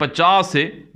50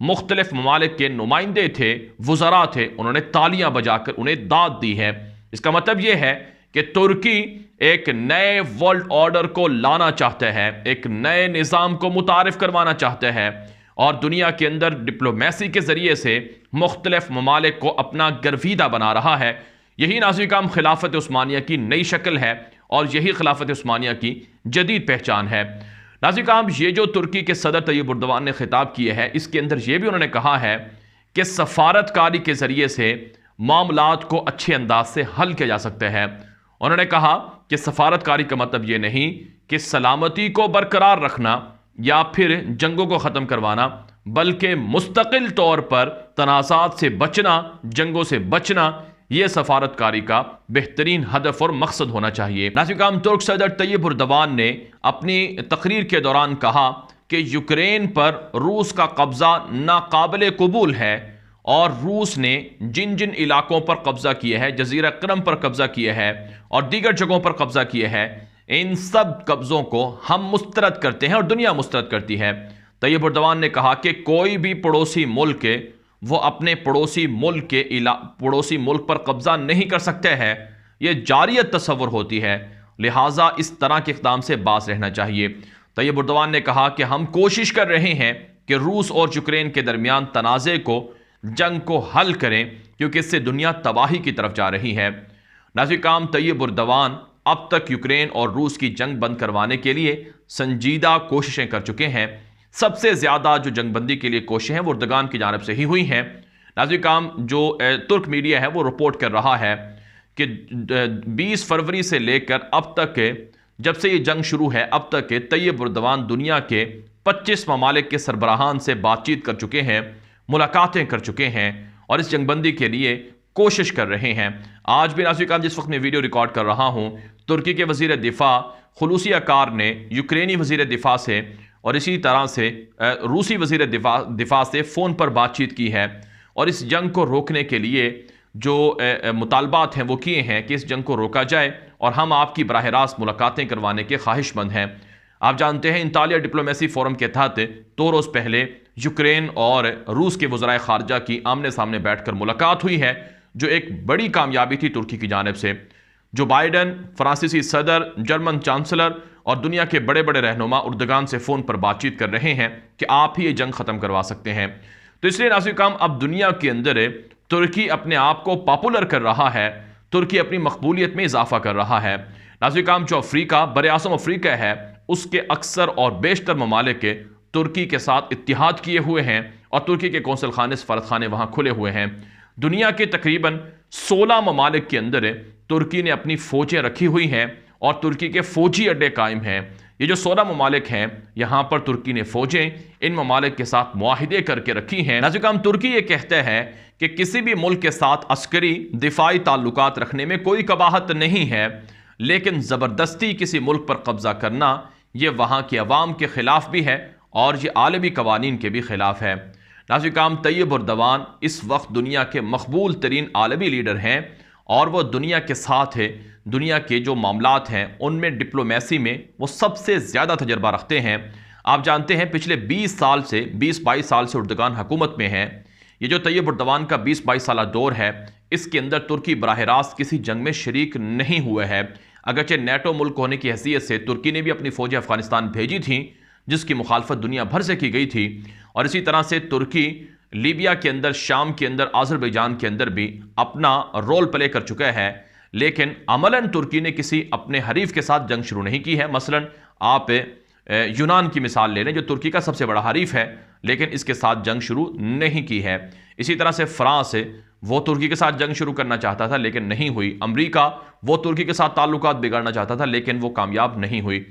مختلف ممالک کے نمائندے تھے، وزراء تھے، انہوں نے تالیاں بجا کر انہیں داد دی ہے۔ اس کا مطلب یہ ہے کہ ترکی ایک نئے ورلڈ آرڈر کو لانا چاہتا ہے، ایک نئے نظام کو متعارف کروانا چاہتا ہے، اور دنیا کے اندر ڈپلومیسی کے ذریعے سے مختلف ممالک کو اپنا گرویدہ بنا رہا ہے۔ یہی ناظرین کرام خلافت عثمانیہ کی نئی شکل ہے، اور یہی خلافت عثمانیہ کی جدید پہچان ہے۔ ناظرین کرام، یہ جو ترکی کے صدر طیب اردوان نے خطاب کیا ہے، اس کے اندر یہ بھی انہوں نے کہا ہے کہ سفارتکاری کے ذریعے سے معاملات کو اچھے انداز سے حل کیا جا سکتا ہے۔ انہوں نے کہا کہ سفارتکاری کا مطلب یہ نہیں کہ سلامتی کو برقرار رکھنا یا پھر جنگوں کو ختم کروانا، بلکہ مستقل طور پر تنازعات سے بچنا، جنگوں سے بچنا، یہ سفارتکاری کا بہترین ہدف اور مقصد ہونا چاہیے۔ ناظرین کرام، ترک صدر طیب اردوان نے اپنی تقریر کے دوران کہا کہ یوکرین پر روس کا قبضہ ناقابل قبول ہے، اور روس نے جن جن علاقوں پر قبضہ کیا ہے، جزیرہ کرم پر قبضہ کیا ہے اور دیگر جگہوں پر قبضہ کیا ہے، ان سب قبضوں کو ہم مسترد کرتے ہیں اور دنیا مسترد کرتی ہے۔ طیب اردوان نے کہا کہ کوئی بھی پڑوسی ملک وہ اپنے پڑوسی ملک پر قبضہ نہیں کر سکتے ہے، یہ جاریت تصور ہوتی ہے، لہٰذا اس طرح کے اقدام سے باز رہنا چاہیے۔ طیب اردوان نے کہا کہ ہم کوشش کر رہے ہیں کہ روس اور یوکرین کے درمیان تنازع کو، جنگ کو حل کریں، کیونکہ اس سے دنیا تباہی کی طرف جا رہی ہے۔ ناظرین کرام، طیب اردوان اب تک یوکرین اور روس کی جنگ بند کروانے کے لیے سنجیدہ کوششیں کر چکے ہیں۔ سب سے زیادہ جو جنگ بندی کے لیے کوششیں ہیں وہ اردگان کی جانب سے ہی ہوئی ہیں۔ ناظرین کرام، جو ترک میڈیا ہے وہ رپورٹ کر رہا ہے کہ 20 فروری سے لے کر اب تک، جب سے یہ جنگ شروع ہے، اب تک طیب اردوان دنیا کے 25 ممالک کے سربراہان سے بات چیت کر چکے ہیں، ملاقاتیں کر چکے ہیں، اور اس جنگ بندی کے لیے کوشش کر رہے ہیں۔ آج بھی ناظرین کرام، جس وقت میں ویڈیو ریکارڈ کر رہا ہوں، ترکی کے وزیر دفاع خلوصی اکار نے یوکرینی وزیر دفاع سے اور اسی طرح سے روسی وزیر دفاع سے فون پر بات چیت کی ہے، اور اس جنگ کو روکنے کے لیے جو مطالبات ہیں وہ کیے ہیں کہ اس جنگ کو روکا جائے، اور ہم آپ کی براہ راست ملاقاتیں کروانے کے خواہش مند ہیں۔ آپ جانتے ہیں انطالیہ ڈپلومیسی فورم کے تحت 2 روز پہلے یوکرین اور روس کے وزرائے خارجہ کی آمنے سامنے بیٹھ کر ملاقات ہوئی ہے، جو ایک بڑی کامیابی تھی ترکی کی جانب سے۔ جو بائیڈن، فرانسیسی صدر، جرمن چانسلر اور دنیا کے بڑے بڑے رہنما اردگان سے فون پر بات چیت کر رہے ہیں کہ آپ ہی یہ جنگ ختم کروا سکتے ہیں۔ تو اس لیے ناظرین کرام، اب دنیا کے اندر ترکی اپنے آپ کو پاپولر کر رہا ہے، ترکی اپنی مقبولیت میں اضافہ کر رہا ہے۔ ناظرین کرام، جو افریقہ، براعظم افریقہ ہے، اس کے اکثر اور بیشتر ممالک ترکی کے ساتھ اتحاد کیے ہوئے ہیں، اور ترکی کے قونصل خانے، سفارت خانے وہاں کھلے ہوئے ہیں۔ دنیا کے تقریباً 16 ممالک کے اندر ترکی نے اپنی فوجیں رکھی ہوئی ہیں، اور ترکی کے فوجی اڈے قائم ہیں۔ یہ جو 16 ممالک ہیں، یہاں پر ترکی نے فوجیں ان ممالک کے ساتھ معاہدے کر کے رکھی ہیں۔ ناظرین کرام، ترکی یہ کہتا ہے کہ کسی بھی ملک کے ساتھ عسکری دفاعی تعلقات رکھنے میں کوئی قباحت نہیں ہے، لیکن زبردستی کسی ملک پر قبضہ کرنا یہ وہاں کی عوام کے خلاف بھی ہے، اور یہ عالمی قوانین کے بھی خلاف ہے۔ ناظرین کرام، طیب اردوان اس وقت دنیا کے مقبول ترین عالمی لیڈر ہیں، اور وہ دنیا کے ساتھ ہے، دنیا کے جو معاملات ہیں ان میں ڈپلومیسی میں وہ سب سے زیادہ تجربہ رکھتے ہیں۔ آپ جانتے ہیں پچھلے 20-22 سال سے اردگان حکومت میں ہیں۔ یہ جو طیب اردوان کا 20-22 سالہ دور ہے، اس کے اندر ترکی براہ راست کسی جنگ میں شریک نہیں ہوئے ہے، اگرچہ نیٹو ملک ہونے کی حیثیت سے ترکی نے بھی اپنی فوجیں افغانستان بھیجی تھیں، جس کی مخالفت دنیا بھر سے کی گئی تھی، اور اسی طرح سے ترکی لیبیا کے اندر، شام کے اندر، آذربائیجان کے اندر بھی اپنا رول پلے کر چکا ہے، لیکن عملاً ترکی نے کسی اپنے حریف کے ساتھ جنگ شروع نہیں کی ہے۔ مثلاً آپ یونان کی مثال لے لیں، جو ترکی کا سب سے بڑا حریف ہے، لیکن اس کے ساتھ جنگ شروع نہیں کی ہے۔ اسی طرح سے فرانس، وہ ترکی کے ساتھ جنگ شروع کرنا چاہتا تھا لیکن نہیں ہوئی۔ امریکہ، وہ ترکی کے ساتھ تعلقات بگاڑنا چاہتا تھا لیکن وہ کامیاب نہیں ہوئی۔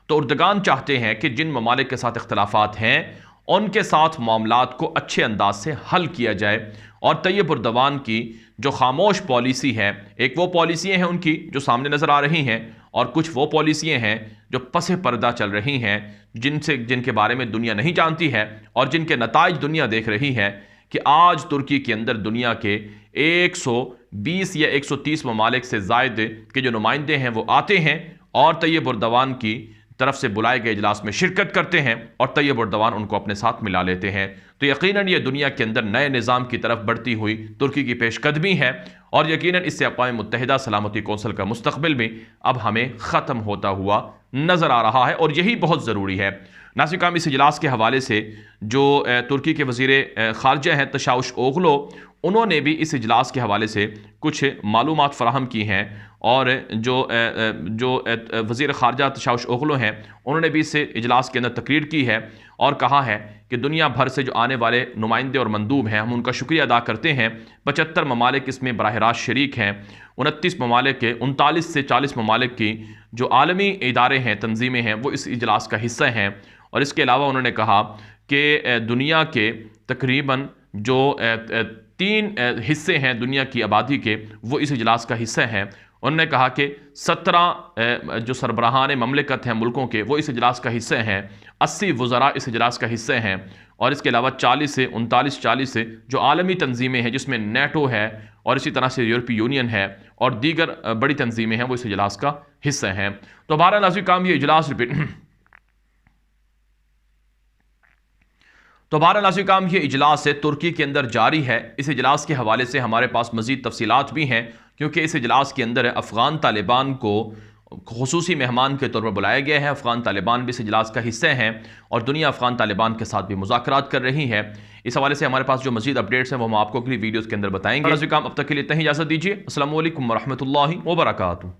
تو اردگان چاہتے ہیں کہ جن ممالک کے ساتھ اختلافات ہیں ان کے ساتھ معاملات کو اچھے انداز سے حل کیا جائے، اور طیب اردوان کی جو خاموش پالیسی ہے، ایک وہ پالیسیاں ہیں ان کی جو سامنے نظر آ رہی ہیں، اور کچھ وہ پالیسیاں ہیں جو پس پردہ چل رہی ہیں، جن کے بارے میں دنیا نہیں جانتی ہے، اور جن کے نتائج دنیا دیکھ رہی ہے کہ آج ترکی کے اندر دنیا کے 120 یا 130 ممالک سے زائد کے جو نمائندے ہیں وہ آتے ہیں، اور طیب اردوان کی طرف سے بلائے گئے اجلاس میں شرکت کرتے ہیں اور طیب اردوان ان کو اپنے ساتھ ملا لیتے ہیں، تو یقیناً یہ دنیا کے اندر نئے نظام کی طرف بڑھتی ہوئی ترکی کی پیش قدمی ہے، اور یقیناً اس سے اقوام متحدہ سلامتی کونسل کا مستقبل بھی اب ہمیں ختم ہوتا ہوا نظر آ رہا ہے، اور یہی بہت ضروری ہے۔ ناظرین کرام، اس اجلاس کے حوالے سے جو ترکی کے وزیر خارجہ ہیں تشاؤش اوغلو، انہوں نے بھی اس اجلاس کے حوالے سے کچھ معلومات فراہم کی ہیں، اور جو وزیر خارجہ تشاؤش اوغلو ہیں انہوں نے بھی اس اجلاس کے اندر تقریر کی ہے اور کہا ہے کہ دنیا بھر سے جو آنے والے نمائندے اور مندوب ہیں ہم ان کا شکریہ ادا کرتے ہیں۔ 75 ممالک اس میں براہ راست شریک ہیں، 29 ممالک کے 39 سے 40 ممالک کی جو عالمی ادارے ہیں، تنظیمیں ہیں، وہ اس اجلاس کا حصہ ہیں، اور اس کے علاوہ انہوں نے کہا کہ دنیا کے تقریباً جو 3 حصے ہیں دنیا کی آبادی کے، وہ اس اجلاس کا حصہ ہیں۔ انہوں نے کہا کہ 17 جو سربراہان مملکت ہیں ملکوں کے، وہ اس اجلاس کا حصہ ہیں، 80 وزراء اس اجلاس کا حصہ ہیں، اور اس کے علاوہ 39 سے جو عالمی تنظیمیں ہیں جس میں نیٹو ہے اور اسی طرح سے یورپی یونین ہے اور دیگر بڑی تنظیمیں ہیں، وہ اس اجلاس کا حصہ ہیں۔ تو بہرحال ناظرین کرام، یہ اجلاس یہ اجلاس ترکی کے اندر جاری ہے۔ اس اجلاس کے حوالے سے ہمارے پاس مزید تفصیلات بھی ہیں، کیونکہ اس اجلاس کے اندر افغان طالبان کو خصوصی مہمان کے طور پر بلایا گیا ہے۔ افغان طالبان بھی اس اجلاس کا حصہ ہیں، اور دنیا افغان طالبان کے ساتھ بھی مذاکرات کر رہی ہے۔ اس حوالے سے ہمارے پاس جو مزید اپڈیٹس ہیں وہ ہم آپ کو اگلی ویڈیوز کے اندر بتائیں گے۔ اب تک کے لیے اتنا ہی اجازت دیجیے۔ السلام علیکم ورحمۃ اللہ وبرکاتہ۔